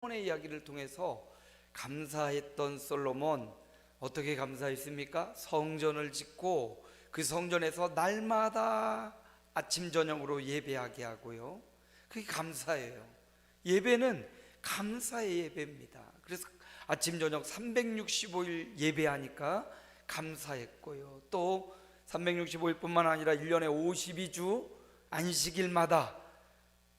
솔로몬의 이야기를 통해서 감사했던 솔로몬, 어떻게 감사했습니까? 성전을 짓고 그 성전에서 날마다 아침 저녁으로 예배하게 하고요. 그게 감사예요. 예배는 감사의 예배입니다. 그래서 아침 저녁 365일 예배하니까 감사했고요. 또 365일뿐만 아니라 1년에 52주 안식일마다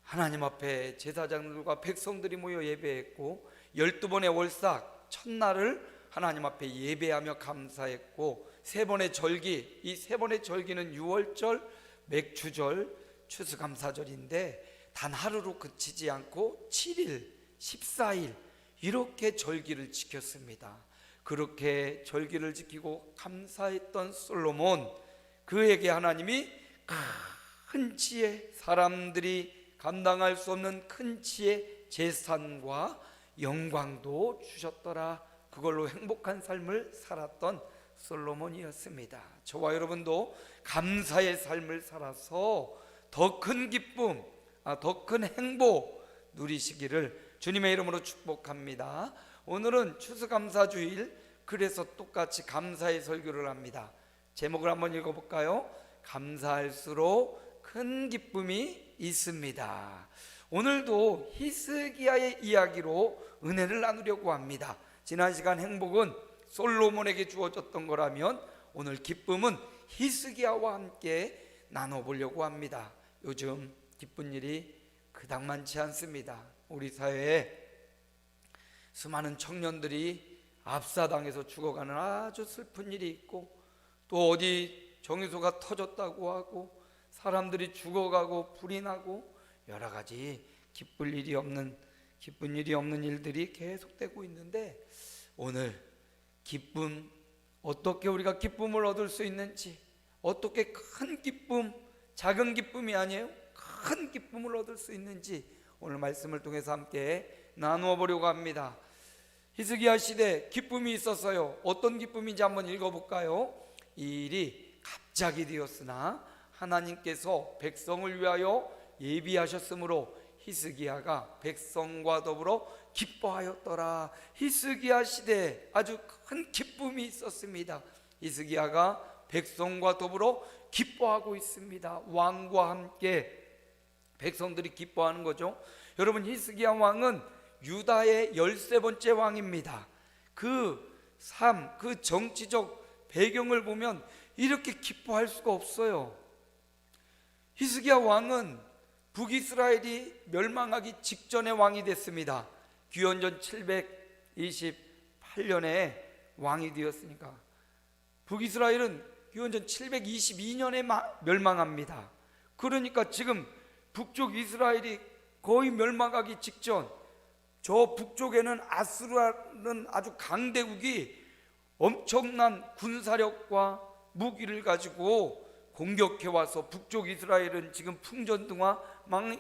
하나님 앞에 제사장들과 백성들이 모여 예배했고, 12번의 월삭 첫날을 하나님 앞에 예배하며 감사했고, 3번의 절기, 이 3번의 절기는 유월절, 맥주절, 추수감사절인데 단 하루로 그치지 않고 7일, 14일 이렇게 절기를 지켰습니다. 그렇게 절기를 지키고 감사했던 솔로몬, 그에게 하나님이 큰 지혜, 사람들이 감당할 수 없는 큰 지혜, 재산과 영광도 주셨더라. 그걸로 행복한 삶을 살았던 솔로몬이었습니다. 저와 여러분도 감사의 삶을 살아서 더 큰 기쁨, 더 큰 행복 누리시기를 주님의 이름으로 축복합니다. 오늘은 추수감사주일, 그래서 똑같이 감사의 설교를 합니다. 제목을 한번 읽어볼까요? 감사할수록 큰 기쁨이 있습니다. 오늘도 히스기야의 이야기로 은혜를 나누려고 합니다. 지난 시간 행복은 솔로몬에게 주어졌던 거라면 오늘 기쁨은 히스기야와 함께 나눠보려고 합니다. 요즘 기쁜 일이 그닥 많지 않습니다. 우리 사회에 수많은 청년들이 압사당해서 죽어가는 아주 슬픈 일이 있고, 또 어디 정유소가 터졌다고 하고 사람들이 죽어가고 불이 나고 여러 가지 기쁜 일이 없는 일들이 계속되고 있는데, 오늘 기쁨, 어떻게 우리가 기쁨을 얻을 수 있는지, 어떻게 큰 기쁨, 작은 기쁨이 아니에요, 큰 기쁨을 얻을 수 있는지 오늘 말씀을 통해서 함께 나누어 보려고 합니다. 히스기야 시대 기쁨이 있었어요. 어떤 기쁨인지 한번 읽어볼까요? 이 일이 갑자기 되었으나 하나님께서 백성을 위하여 예비하셨으므로 히스기야가 백성과 더불어 기뻐하였더라. 히스기야 시대에 아주 큰 기쁨이 있었습니다. 히스기야가 백성과 더불어 기뻐하고 있습니다. 왕과 함께 백성들이 기뻐하는 거죠. 여러분, 히스기야 왕은 유다의 13번째 왕입니다. 그 삶, 그 정치적 배경을 보면 이렇게 기뻐할 수가 없어요. 히스기야 왕은 북이스라엘이 멸망하기 직전에 왕이 됐습니다. 기원전 728년에 왕이 되었으니까 북이스라엘은 기원전 722년에 멸망합니다. 그러니까 지금 북쪽 이스라엘이 거의 멸망하기 직전, 저 북쪽에는 아수르라는 아주 강대국이 엄청난 군사력과 무기를 가지고 공격해와서 북쪽 이스라엘은 지금 풍전등화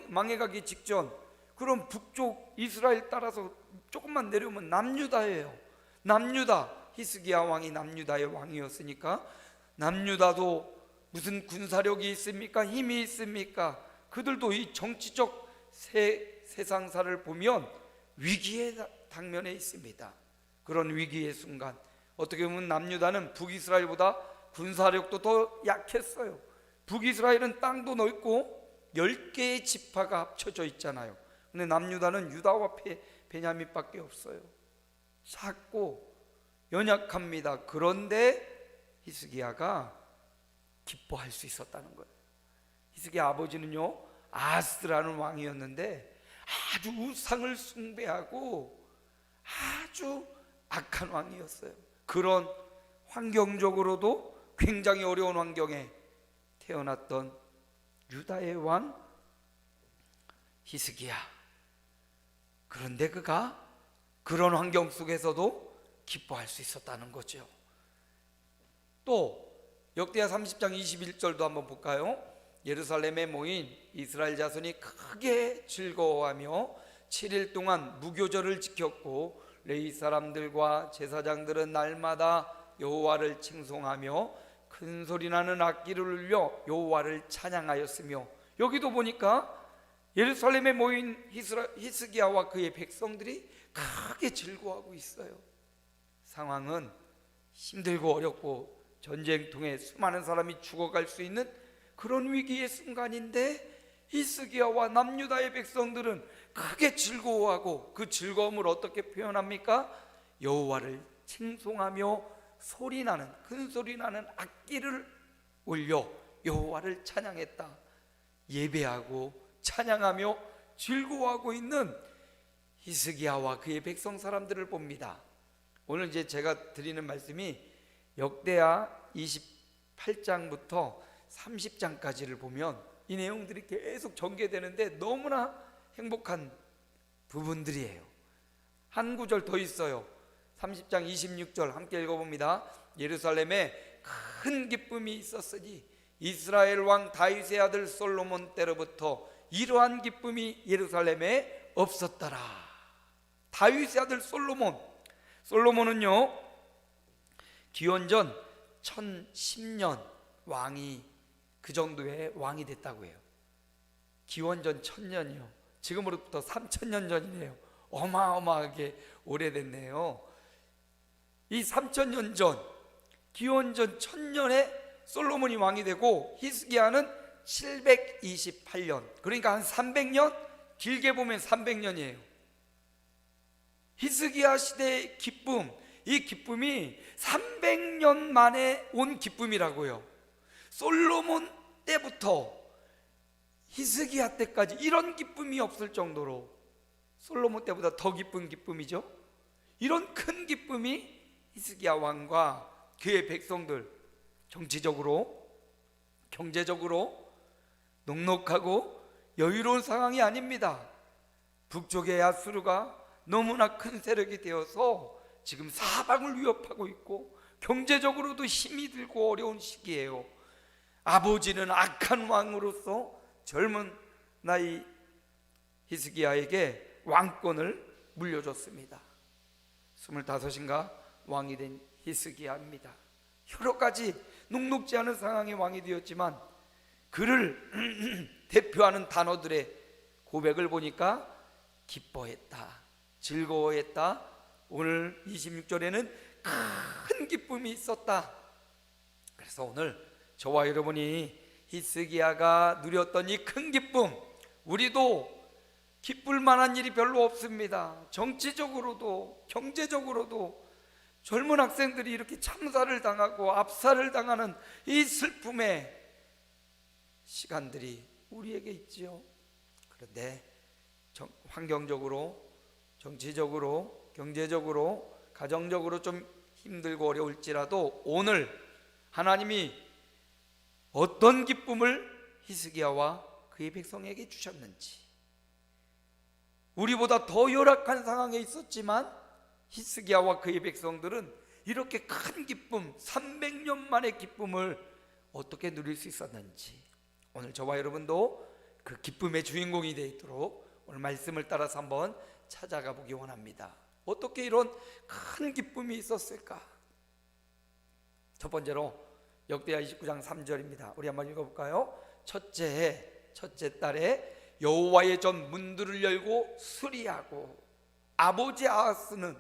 망해가기 직전. 그럼 북쪽 이스라엘 따라서 조금만 내려오면 남유다예요. 남유다, 히스기야 왕이 남유다의 왕이었으니까 남유다도 무슨 군사력이 있습니까? 힘이 있습니까? 그들도 이 정치적 세상사를 보면 위기에 당면해 있습니다. 그런 위기의 순간, 어떻게 보면 남유다는 북이스라엘보다 군사력도 더 약했어요. 북이스라엘은 땅도 넓고 10개의 지파가 합쳐져 있잖아요. 근데 남유다는 유다와 베냐민밖에 없어요. 작고 연약합니다. 그런데 히스기야가 기뻐할 수 있었다는 거예요. 히스기야 아버지는요, 아스라는 왕이었는데 아주 우상을 숭배하고 아주 악한 왕이었어요. 그런 환경적으로도 굉장히 어려운 환경에 태어났던 유다의 왕 히스기야. 그런데 그가 그런 환경 속에서도 기뻐할 수 있었다는 거죠. 또 역대하 30장 21절도 한번 볼까요? 예루살렘에 모인 이스라엘 자손이 크게 즐거워하며 7일 동안 무교절을 지켰고, 레위 사람들과 제사장들은 날마다 여호와를 칭송하며 큰 소리 나는 악기를 울려 여호와를 찬양하였으며, 여기도 보니까 예루살렘에 모인 히스기야와 그의 백성들이 크게 즐거워하고 있어요. 상황은 힘들고 어렵고 전쟁통에 수많은 사람이 죽어갈 수 있는 그런 위기의 순간인데, 히스기야와 남유다의 백성들은 크게 즐거워하고 그 즐거움을 어떻게 표현합니까? 여호와를 칭송하며 소리나는, 큰 소리나는 악기를 올려 여호와를 찬양했다. 예배하고 찬양하며 즐거워하고 있는 히스기야와 그의 백성 사람들을 봅니다. 오늘 이제 제가 드리는 말씀이 역대하 28장부터 30장까지를 보면 이 내용들이 계속 전개되는데 너무나 행복한 부분들이에요. 한 구절 더 있어요. 30장 26절 함께 읽어봅니다. 예루살렘에 큰 기쁨이 있었으니 이스라엘 왕 다윗의 아들 솔로몬 때로부터 이러한 기쁨이 예루살렘에 없었더라. 다윗의 아들 솔로몬은요 기원전 1010년 왕이 그 정도의 왕이 됐다고 해요. 기원전 1000년이요. 지금으로부터 3000년 전이네요. 어마어마하게 오래됐네요. 이 3000년 전, 기원전 1000년에 솔로몬이 왕이 되고 히스기야는 728년, 그러니까 한 300년, 길게 보면 300년이에요. 히스기야 시대의 기쁨, 이 기쁨이 300년 만에 온 기쁨이라고요. 솔로몬 때부터 히스기야 때까지 이런 기쁨이 없을 정도로, 솔로몬 때보다 더 기쁜 기쁨이죠. 이런 큰 기쁨이 히스기야 왕과 그의 백성들, 정치적으로, 경제적으로 넉넉하고 여유로운 상황이 아닙니다. 북쪽의 야수르가 너무나 큰 세력이 되어서 지금 사방을 위협하고 있고 경제적으로도 힘이 들고 어려운 시기예요. 아버지는 악한 왕으로서 젊은 나이 히스기야에게 왕권을 물려줬습니다. 25인가 왕이 된 히스기야입니다. 여러 가지 녹록지 않은 상황의 왕이 되었지만 그를 대표하는 단어들의 고백을 보니까 기뻐했다, 즐거워했다. 오늘 26절에는 큰 기쁨이 있었다. 그래서 오늘 저와 여러분이 히스기야가 누렸던 이 큰 기쁨, 우리도 기쁠 만한 일이 별로 없습니다. 정치적으로도 경제적으로도 젊은 학생들이 이렇게 참사를 당하고 압살을 당하는 이 슬픔의 시간들이 우리에게 있지요. 그런데 환경적으로, 정치적으로, 경제적으로, 가정적으로 좀 힘들고 어려울지라도 오늘 하나님이 어떤 기쁨을 히스기야와 그의 백성에게 주셨는지, 우리보다 더 열악한 상황에 있었지만 히스기야와 그의 백성들은 이렇게 큰 기쁨, 300년 만의 기쁨을 어떻게 누릴 수 있었는지, 오늘 저와 여러분도 그 기쁨의 주인공이 되도록 오늘 말씀을 따라서 한번 찾아가 보기 원합니다. 어떻게 이런 큰 기쁨이 있었을까? 첫 번째로 역대하 29장 3절입니다. 우리 한번 읽어볼까요? 첫째 해 첫째 달에 여호와의 전 문들을 열고 수리하고, 아버지 아하스는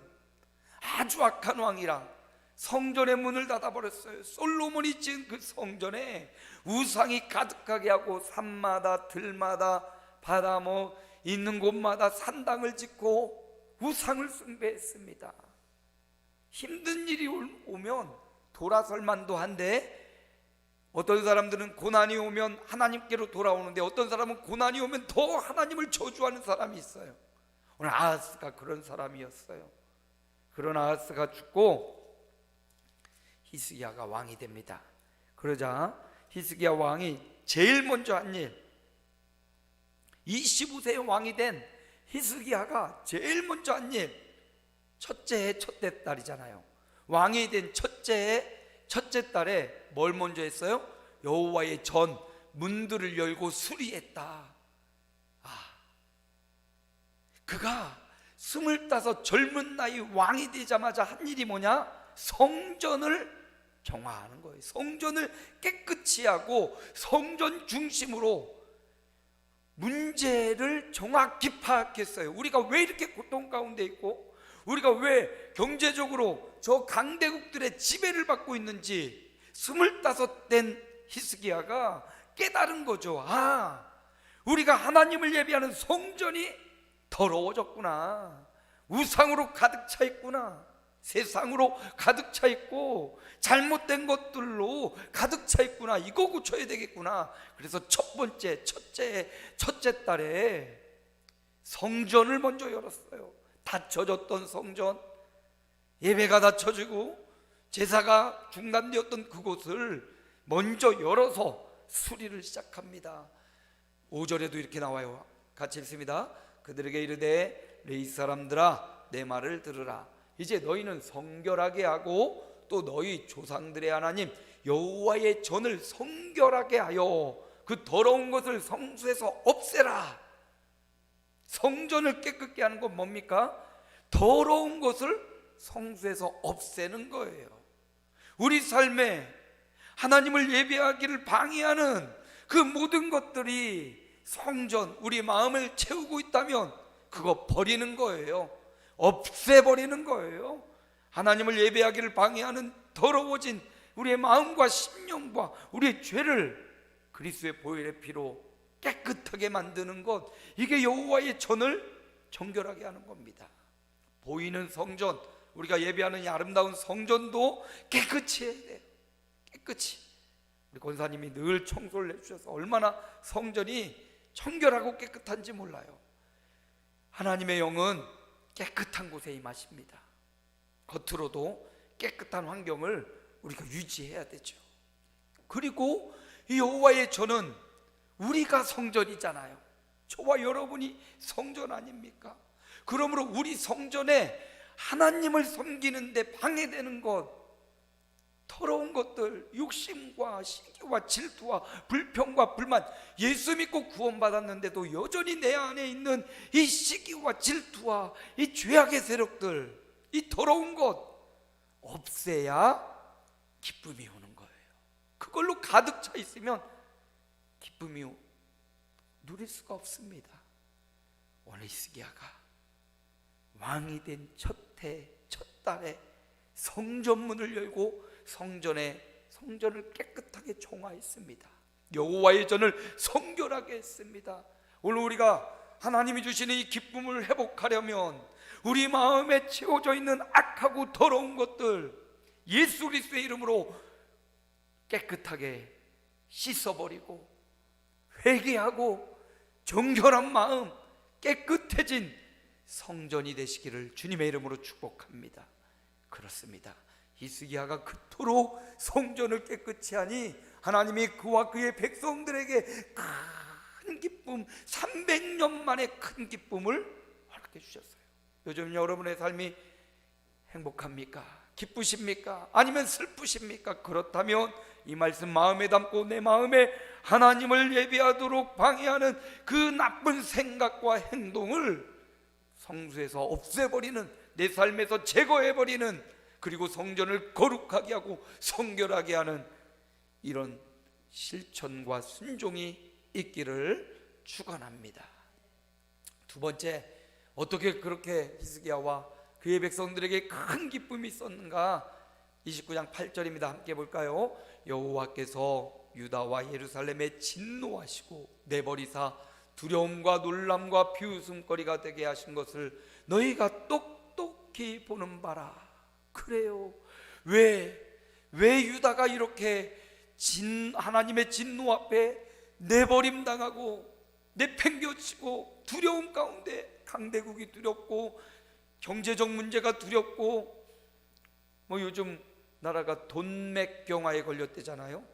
아주 악한 왕이라 성전의 문을 닫아버렸어요. 솔로몬이 지은 그 성전에 우상이 가득하게 하고 산마다 들마다 바다 있는 곳마다 산당을 짓고 우상을 숭배했습니다. 힘든 일이 오면 돌아설 만도 한데, 어떤 사람들은 고난이 오면 하나님께로 돌아오는데 어떤 사람은 고난이 오면 더 하나님을 저주하는 사람이 있어요. 오늘 아하스가 그런 사람이었어요. 그런 아하스가 죽고 히스기야가 왕이 됩니다. 그러자 히스기야 왕이 제일 먼저 한 일, 25세의 왕이 된 히스기야가 제일 먼저 한 일, 첫째 해 첫째 달이잖아요. 왕이 된 첫째 해 첫째 달에 뭘 먼저 했어요? 여호와의 전 문들을 열고 수리했다. 그가 25 젊은 나이 왕이 되자마자 한 일이 뭐냐? 성전을 정화하는 거예요. 성전을 깨끗이 하고 성전 중심으로 문제를 정확히 파악했어요. 우리가 왜 이렇게 고통 가운데 있고, 우리가 왜 경제적으로 저 강대국들의 지배를 받고 있는지 25된 히스기야가 깨달은 거죠. 우리가 하나님을 예배하는 성전이 더러워졌구나, 우상으로 가득 차 있구나, 세상으로 가득 차 있고 잘못된 것들로 가득 차 있구나, 이거 고쳐야 되겠구나. 그래서 첫째 달에 성전을 먼저 열었어요. 닫혀졌던 성전, 예배가 닫혀지고 제사가 중단되었던 그곳을 먼저 열어서 수리를 시작합니다. 5절에도 이렇게 나와요. 같이 읽습니다. 그들에게 이르되 레위 사람들아, 내 말을 들으라. 이제 너희는 성결하게 하고 또 너희 조상들의 하나님 여호와의 전을 성결하게 하여 그 더러운 것을 성소에서 없애라. 성전을 깨끗게 하는 건 뭡니까? 더러운 것을 성소에서 없애는 거예요. 우리 삶에 하나님을 예배하기를 방해하는 그 모든 것들이 성전, 우리 마음을 채우고 있다면 그거 버리는 거예요. 없애버리는 거예요. 하나님을 예배하기를 방해하는 더러워진 우리의 마음과 심령과 우리의 죄를 그리스도의 보혈의 피로 깨끗하게 만드는 것, 이게 여호와의 전을 정결하게 하는 겁니다. 보이는 성전, 우리가 예배하는 이 아름다운 성전도 깨끗이 해야 돼요. 깨끗이. 우리 권사님이 늘 청소를 해주셔서 얼마나 성전이 청결하고 깨끗한지 몰라요. 하나님의 영은 깨끗한 곳에 임하십니다. 겉으로도 깨끗한 환경을 우리가 유지해야 되죠. 그리고 이 여호와의 전은 우리가 성전이잖아요. 저와 여러분이 성전 아닙니까? 그러므로 우리 성전에 하나님을 섬기는데 방해되는 것, 더러운 것들, 욕심과 시기와 질투와 불평과 불만, 예수 믿고 구원받았는데도 여전히 내 안에 있는 이 시기와 질투와 이 죄악의 세력들, 이 더러운 것 없애야 기쁨이 오는 거예요. 그걸로 가득 차 있으면 기쁨이 누릴 수가 없습니다. 오늘 히스기야가 왕이 된 첫 달에 성전문을 열고 성전을 깨끗하게 정화했습니다. 여호와의 전을 성결하게 했습니다. 오늘 우리가 하나님이 주시는 이 기쁨을 회복하려면 우리 마음에 채워져 있는 악하고 더러운 것들 예수 그리스도의 이름으로 깨끗하게 씻어버리고 회개하고 정결한 마음, 깨끗해진 성전이 되시기를 주님의 이름으로 축복합니다. 그렇습니다. 히스기야가 그토록 성전을 깨끗이 하니 하나님이 그와 그의 백성들에게 큰 기쁨, 300년 만에 큰 기쁨을 허락해 주셨어요. 요즘 여러분의 삶이 행복합니까? 기쁘십니까? 아니면 슬프십니까? 그렇다면 이 말씀 마음에 담고 내 마음에 하나님을 예배하도록 방해하는 그 나쁜 생각과 행동을 성수에서 없애버리는, 내 삶에서 제거해버리는, 그리고 성전을 거룩하게 하고 성결하게 하는 이런 실천과 순종이 있기를 축원합니다. 두 번째, 어떻게 그렇게 히스기야와 그의 백성들에게 큰 기쁨이 있었는가? 29장 8절입니다. 함께 볼까요? 여호와께서 유다와 예루살렘에 진노하시고 내버리사 두려움과 놀람과 비웃음거리가 되게 하신 것을 너희가 똑똑히 보는 바라. 그래요. 왜 유다가 이렇게 하나님의 진노 앞에 내버림당하고 내팽겨치고 두려움 가운데, 강대국이 두렵고 경제적 문제가 두렵고 요즘 나라가 돈맥경화에 걸렸대잖아요.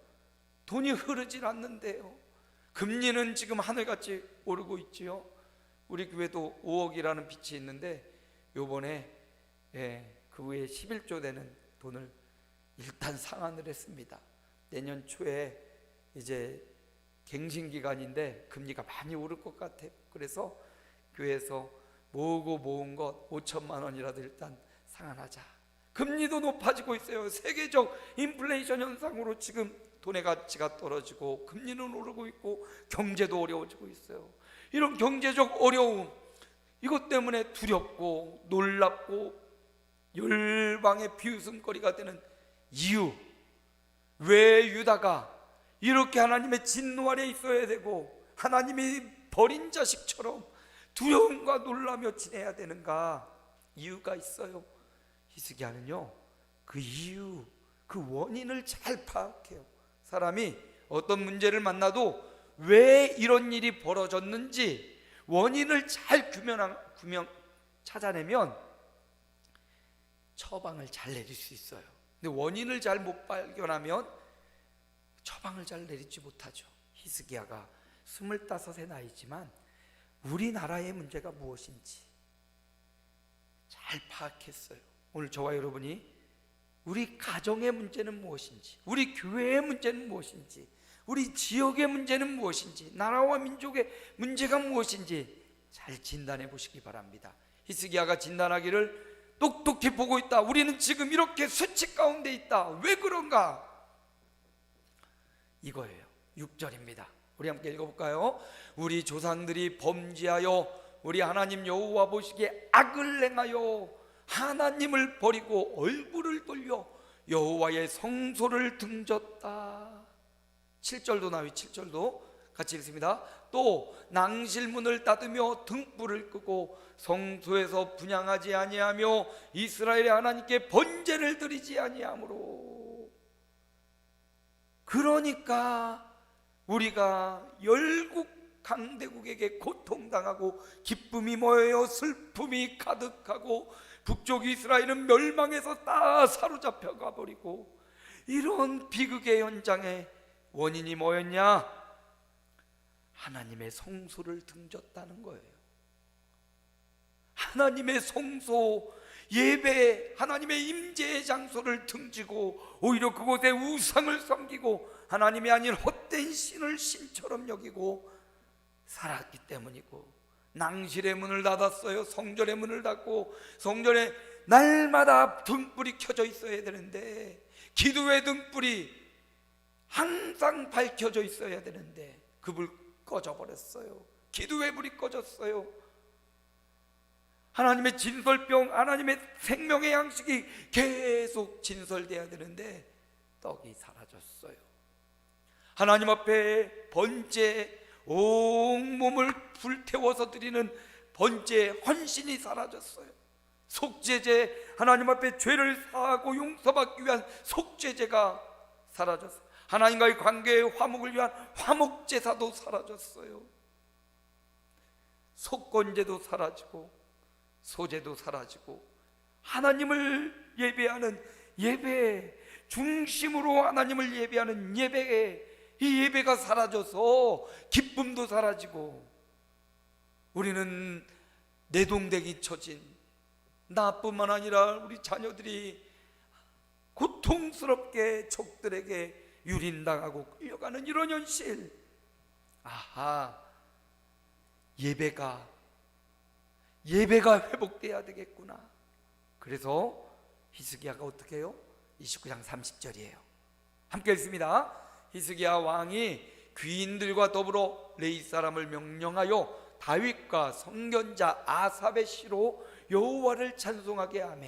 돈이 흐르질 않는데요. 금리는 지금 하늘같이 오르고 있지요. 우리 교회도 5억이라는 빚이 있는데 요번에 그 후에 11조 되는 돈을 일단 상환을 했습니다. 내년 초에 이제 갱신기간인데 금리가 많이 오를 것 같아요. 그래서 교회에서 모은 것 5천만 원이라도 일단 상환하자. 금리도 높아지고 있어요. 세계적 인플레이션 현상으로 지금 돈의 가치가 떨어지고 금리는 오르고 있고 경제도 어려워지고 있어요. 이런 경제적 어려움, 이것 때문에 두렵고 놀랍고 열방의 비웃음거리가 되는 이유, 왜 유다가 이렇게 하나님의 진노 아래 있어야 되고 하나님이 버린 자식처럼 두려움과 놀라며 지내야 되는가? 이유가 있어요. 히스기야는요, 그 이유, 그 원인을 잘 파악해요. 사람이 어떤 문제를 만나도 왜 이런 일이 벌어졌는지 원인을 잘 찾아내면 처방을 잘 내릴 수 있어요. 근데 원인을 잘 못 발견하면 처방을 잘 내리지 못하죠. 히스기야가 25의 나이지만 우리나라의 문제가 무엇인지 잘 파악했어요. 오늘 저와 여러분이 우리 가정의 문제는 무엇인지, 우리 교회의 문제는 무엇인지, 우리 지역의 문제는 무엇인지, 나라와 민족의 문제가 무엇인지 잘 진단해 보시기 바랍니다. 히스기야가 진단하기를 똑똑히 보고 있다. 우리는 지금 이렇게 수치 가운데 있다. 왜 그런가? 이거예요. 6절입니다. 우리 함께 읽어볼까요? 우리 조상들이 범죄하여 우리 하나님 여호와 보시기에 악을 행하여 하나님을 버리고 얼굴을 돌려 여호와의 성소를 등졌다. 7절도 나와요. 7절도 같이 읽습니다. 또 낭실문을 닫으며 등불을 끄고 성소에서 분향하지 아니하며 이스라엘의 하나님께 번제를 드리지 아니하므로. 그러니까 우리가 열국 강대국에게 고통당하고 기쁨이 모여 슬픔이 가득하고 북쪽 이스라엘은 멸망해서 다 사로잡혀 가버리고, 이런 비극의 현장에 원인이 뭐였냐? 하나님의 성소를 등졌다는 거예요. 하나님의 성소, 예배, 하나님의 임재의 장소를 등지고 오히려 그곳에 우상을 섬기고 하나님이 아닌 헛된 신을 신처럼 여기고 살았기 때문이고, 낭실의 문을 닫았어요. 성전의 문을 닫고 성전에 날마다 등불이 켜져 있어야 되는데, 기도의 등불이 항상 밝혀져 있어야 되는데 그 불 꺼져버렸어요. 기도의 불이 꺼졌어요. 하나님의 진설병, 하나님의 생명의 양식이 계속 진설돼야 되는데 떡이 사라졌어요. 하나님 앞에 번제, 온몸을 불태워서 드리는 번제, 헌신이 사라졌어요. 속죄제, 하나님 앞에 죄를 사하고 용서받기 위한 속죄제가 사라졌어요. 하나님과의 관계의 화목을 위한 화목제사도 사라졌어요. 속건제도 사라지고 소제도 사라지고 하나님을 예배하는 예배, 중심으로 하나님을 예배하는 예배, 이 예배가 사라져서 기쁨도 사라지고, 우리는 내동댕이 쳐진, 나뿐만 아니라 우리 자녀들이 고통스럽게 적들에게 유린당하고 끌려가는 이런 현실. 아하, 예배가 회복돼야 되겠구나. 그래서 히스기야가 어떻게 해요? 29장 30절이에요. 함께 읽습니다. 히스기야 왕이 귀인들과 더불어 레위 사람을 명령하여 다윗과 선견자 아삽의 시로 여호와를 찬송하게 하며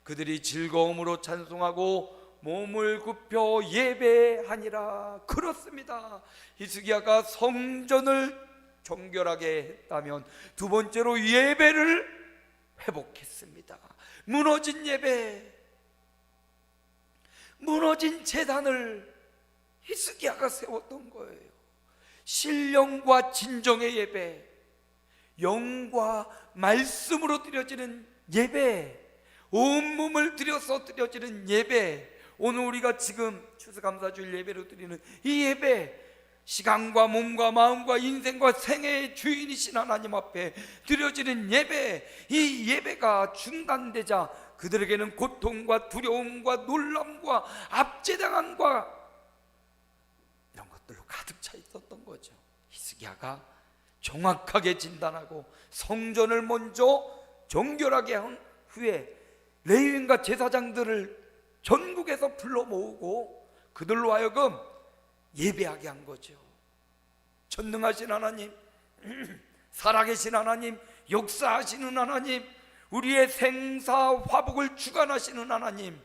그들이 즐거움으로 찬송하고 몸을 굽혀 예배하니라. 그렇습니다. 히스기야가 성전을 정결하게 했다면 두 번째로 예배를 회복했습니다. 무너진 예배, 무너진 제단을 히스기야가 세웠던 거예요. 신령과 진정의 예배, 영과 말씀으로 드려지는 예배, 온몸을 들여서 드려지는 예배, 오늘 우리가 지금 추수감사주일 예배로 드리는 이 예배, 시간과 몸과 마음과 인생과 생애의 주인이신 하나님 앞에 드려지는 예배, 이 예배가 중단되자 그들에게는 고통과 두려움과 놀람과 압제당함과 이런 것들로 가득 차 있었던 거죠. 히스기야가 정확하게 진단하고 성전을 먼저 정결하게 한 후에 레위인과 제사장들을 전국에서 불러 모으고 그들로 하여금 예배하게 한 거죠. 전능하신 하나님, 살아계신 하나님, 역사하시는 하나님, 우리의 생사 화복을 주관하시는 하나님,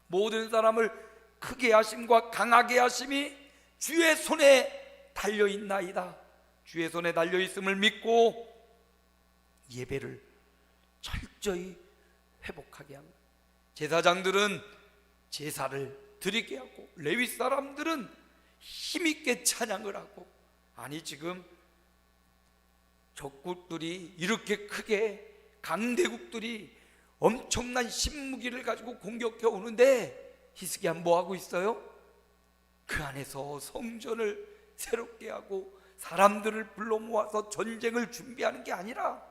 모든 사람을 크게 하심과 강하게 하심이 주의 손에 달려있나이다. 주의 손에 달려있음을 믿고 예배를 철저히 회복하게 합니다. 제사장들은 제사를 드리게 하고, 레위 사람들은 힘있게 찬양을 하고, 아니 지금 적국들이 이렇게 크게, 강대국들이 엄청난 신무기를 가지고 공격해 오는데 히스기야 뭐하고 있어요? 그 안에서 성전을 새롭게 하고 사람들을 불러 모아서 전쟁을 준비하는 게 아니라,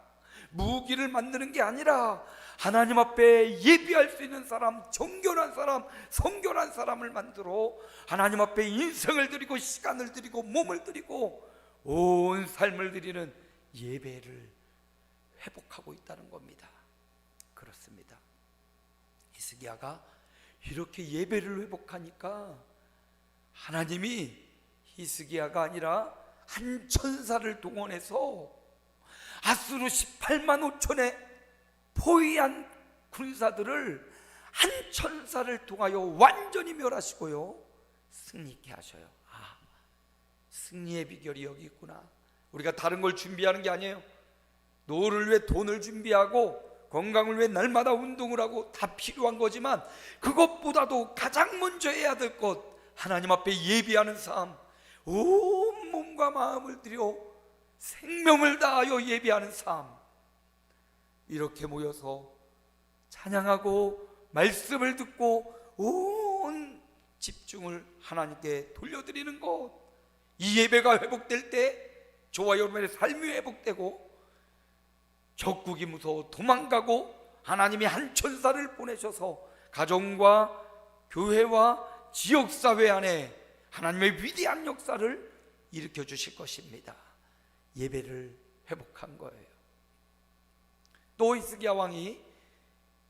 무기를 만드는 게 아니라, 하나님 앞에 예비할 수 있는 사람, 정결한 사람, 성결한 사람을 만들어 하나님 앞에 인생을 드리고 시간을 드리고 몸을 드리고 온 삶을 드리는 예배를 회복하고 있다는 겁니다. 그렇습니다. 히스기야가 이렇게 예배를 회복하니까 하나님이 히스기야가 아니라 한 천사를 동원해서 아수르 18만 5천의 포위한 군사들을 한 천사를 통하여 완전히 멸하시고요, 승리케 하셔요. 아, 승리의 비결이 여기 있구나. 우리가 다른 걸 준비하는 게 아니에요. 노를 위해 돈을 준비하고 건강을 위해 날마다 운동을 하고 다 필요한 거지만, 그것보다도 가장 먼저 해야 될 것, 하나님 앞에 예비하는 삶, 온 몸과 마음을 들여 생명을 다하여 예비하는 삶, 이렇게 모여서 찬양하고 말씀을 듣고 온 집중을 하나님께 돌려드리는 것, 이 예배가 회복될 때 저와 여러분의 삶이 회복되고 적국이 무서워 도망가고, 하나님이 한 천사를 보내셔서 가정과 교회와 지역사회 안에 하나님의 위대한 역사를 일으켜 주실 것입니다. 예배를 회복한 거예요. 또 히스기야 왕이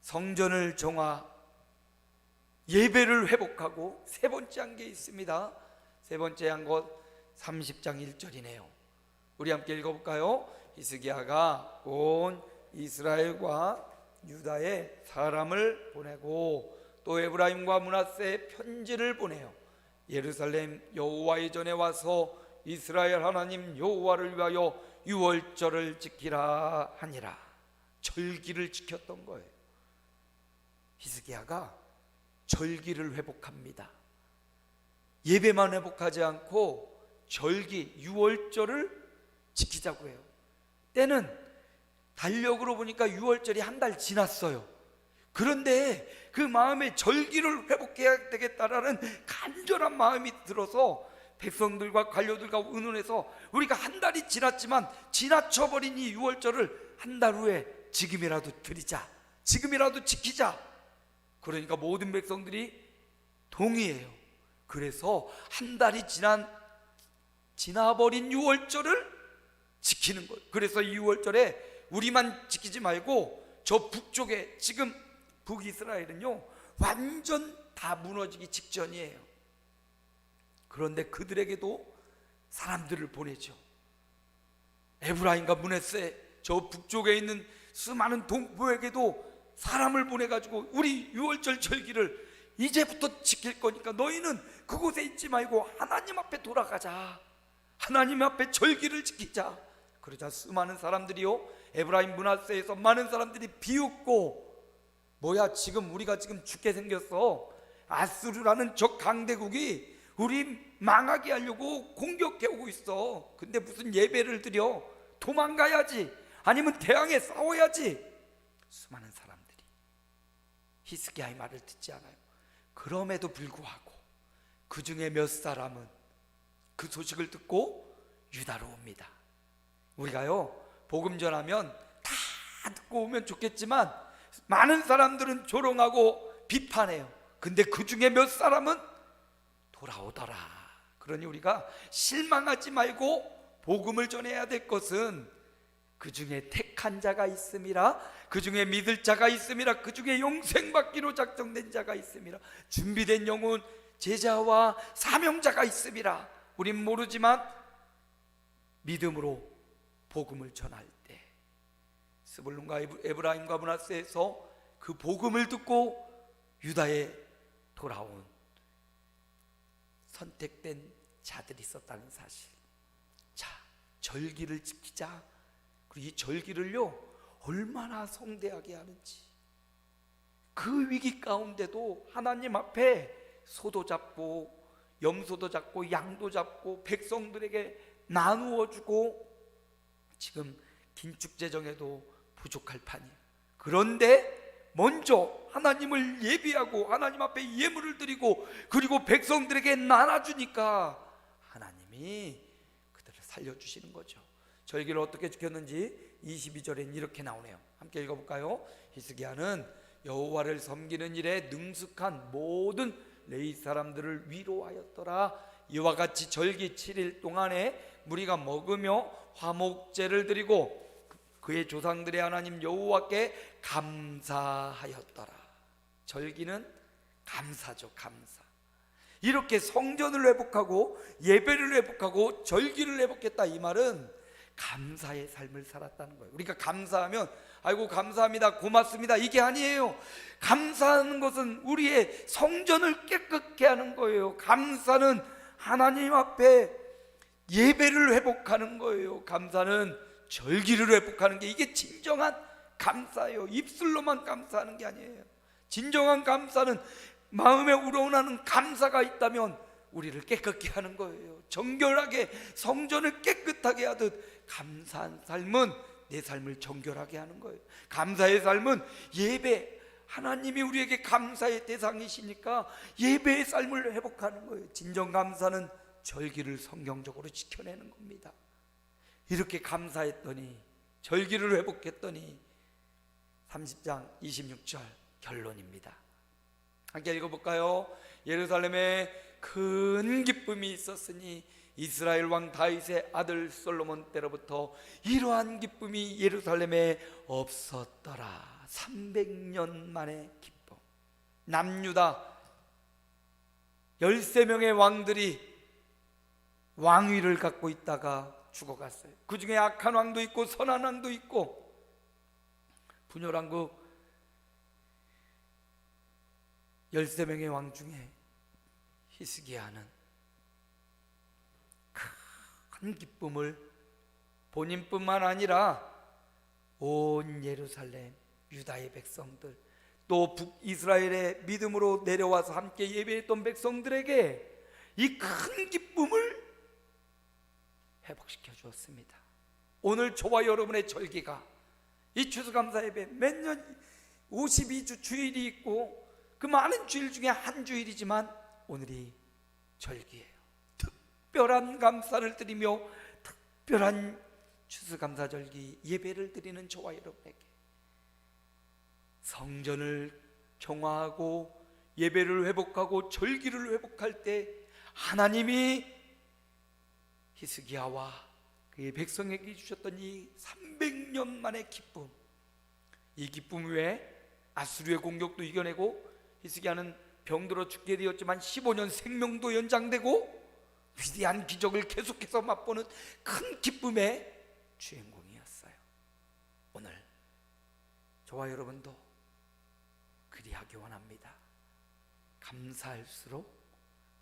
성전을 정화, 예배를 회복하고 세 번째 한 게 있습니다. 세 번째 한 것 30장 1절이네요. 우리 함께 읽어볼까요? 히스기야가 온 이스라엘과 유다에 사람을 보내고 또 에브라임과 므낫세에 편지를 보내요. 예루살렘 여호와의 전에 와서 이스라엘 하나님 여호와를 위하여 유월절을 지키라 하니라. 절기를 지켰던 거예요. 히스기야가 절기를 회복합니다. 예배만 회복하지 않고 절기, 유월절을 지키자고 해요. 때는 달력으로 보니까 6월절이 한 달 지났어요. 그런데 그 마음에 절기를 회복해야 되겠다라는 간절한 마음이 들어서 백성들과 관료들과 의논해서 우리가 한 달이 지났지만 지나쳐버린 이 6월절을 한 달 후에 지금이라도 드리자, 지금이라도 지키자. 그러니까 모든 백성들이 동의해요. 그래서 한 달이 지나버린 6월절을 지키는 거예요. 그래서 이 6월절에 우리만 지키지 말고 저 북쪽에, 지금 북이스라엘은요 완전 다 무너지기 직전이에요. 그런데 그들에게도 사람들을 보내죠. 에브라임과 므낫세, 저 북쪽에 있는 수많은 동포에게도 사람을 보내가지고 우리 6월절 절기를 이제부터 지킬 거니까 너희는 그곳에 있지 말고 하나님 앞에 돌아가자, 하나님 앞에 절기를 지키자. 그러자 수많은 사람들이요, 에브라임 므낫세에서 많은 사람들이 비웃고, 뭐야 지금 우리가 지금 죽게 생겼어, 아수르라는 적 강대국이 우리 망하게 하려고 공격해 오고 있어. 근데 무슨 예배를 드려? 도망가야지, 아니면 대항해 싸워야지. 수많은 사람들이 히스기야의 말을 듣지 않아요. 그럼에도 불구하고 그 중에 몇 사람은 그 소식을 듣고 유다로 옵니다. 우리가요 복음 전하면 다 듣고 오면 좋겠지만 많은 사람들은 조롱하고 비판해요. 근데 그 중에 몇 사람은 돌아오더라. 그러니 우리가 실망하지 말고 복음을 전해야 될 것은 그 중에 택한 자가 있음이라, 그 중에 믿을 자가 있음이라, 그 중에 영생받기로 작정된 자가 있음이라, 준비된 영혼 제자와 사명자가 있음이라. 우린 모르지만 믿음으로 복음을 전할 때 스불론과 에브라임과 므낫세에서 그 복음을 듣고 유다에 돌아온 선택된 자들이 있었다는 사실. 자, 절기를 지키자. 그리고 이 절기를요 얼마나 성대하게 하는지. 그 위기 가운데도 하나님 앞에 소도 잡고 염소도 잡고 양도 잡고 백성들에게 나누어 주고, 지금 긴축재정에도 부족할 판이에요. 그런데 먼저 하나님을 예비하고 하나님 앞에 예물을 드리고 그리고 백성들에게 나눠주니까 하나님이 그들을 살려주시는 거죠. 절기를 어떻게 지켰는지 22절엔 이렇게 나오네요. 함께 읽어볼까요? 히스기야는 여호와를 섬기는 일에 능숙한 모든 레위 사람들을 위로하였더라. 이와 같이 절기 7일 동안에 무리가 먹으며 화목제를 드리고 그의 조상들의 하나님 여호와께 감사하였더라. 절기는 감사죠, 감사. 이렇게 성전을 회복하고 예배를 회복하고 절기를 회복했다, 이 말은 감사의 삶을 살았다는 거예요. 우리가 감사하면 아이고 감사합니다, 고맙습니다, 이게 아니에요. 감사하는 것은 우리의 성전을 깨끗게 하는 거예요. 감사는 하나님 앞에 예배를 회복하는 거예요. 감사는 절기를 회복하는 게, 이게 진정한 감사예요. 입술로만 감사하는 게 아니에요. 진정한 감사는 마음에 우러나는 감사가 있다면 우리를 깨끗게 하는 거예요. 정결하게 성전을 깨끗하게 하듯 감사한 삶은 내 삶을 정결하게 하는 거예요. 감사의 삶은 예배, 하나님이 우리에게 감사의 대상이시니까 예배의 삶을 회복하는 거예요. 진정 감사는 절기를 성경적으로 지켜내는 겁니다. 이렇게 감사했더니, 절기를 회복했더니 30장 26절 결론입니다. 함께 읽어볼까요? 예루살렘에 큰 기쁨이 있었으니 이스라엘 왕 다윗의 아들 솔로몬 때로부터 이러한 기쁨이 예루살렘에 없었더라. 300년 만의 기쁨. 남유다 13명의 왕들이 왕위를 갖고 있다가 죽어갔어요. 그 중에 악한 왕도 있고 선한 왕도 있고, 분열한 그 13명의 왕 중에 히스기야는 큰 기쁨을 본인뿐만 아니라 온 예루살렘 유다의 백성들, 또 북이스라엘의 믿음으로 내려와서 함께 예배했던 백성들에게 이 큰 기쁨을 회복시켜 주었습니다. 오늘 저와 여러분의 절기가, 이 추수감사 예배 매년 52주 주일이 있고 그 많은 주일 중에 한 주일이지만 오늘이 절기예요. 특별한 감사를 드리며 특별한 추수감사절기 예배를 드리는 저와 여러분에게 성전을 정화하고 예배를 회복하고 절기를 회복할 때 하나님이 히스기야와 그의 백성에게 주셨던 이 300년 만의 기쁨, 이 기쁨 외에 아수르의 공격도 이겨내고 히스기야는 병들어 죽게 되었지만 15년 생명도 연장되고 위대한 기적을 계속해서 맛보는 큰 기쁨의 주인공이었어요. 오늘 저와 여러분도 그리하기 원합니다. 감사할수록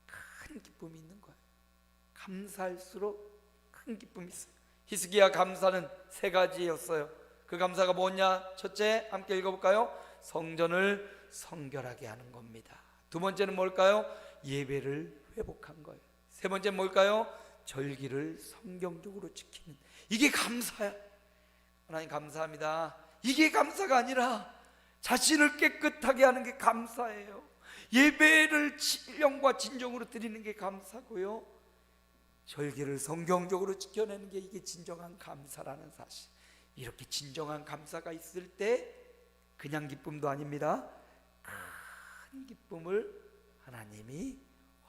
큰 기쁨이 있는 거예요. 감사할수록 큰 기쁨이 있어요. 히스기야 감사는 세 가지였어요. 그 감사가 뭐냐? 첫째, 함께 읽어볼까요? 성전을 성결하게 하는 겁니다. 두 번째는 뭘까요? 예배를 회복한 거예요. 세 번째는 뭘까요? 절기를 성경적으로 지키는, 이게 감사야. 하나님 감사합니다. 이게 감사가 아니라 자신을 깨끗하게 하는 게 감사예요. 예배를 신령과 진정으로 드리는 게 감사고요, 절기를 성경적으로 지켜내는 게 이게 진정한 감사라는 사실. 이렇게 진정한 감사가 있을 때 그냥 기쁨도 아닙니다. 큰 기쁨을 하나님이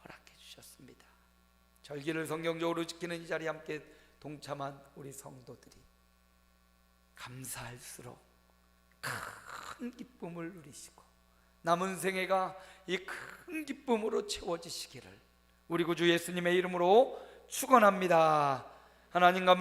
허락해 주셨습니다. 절기를 성경적으로 지키는 이 자리에 함께 동참한 우리 성도들이 감사할수록 큰 기쁨을 누리시고 남은 생애가 이 큰 기쁨으로 채워지시기를 우리 구주 예수님의 이름으로 축원합니다. 하나님 감사합니다.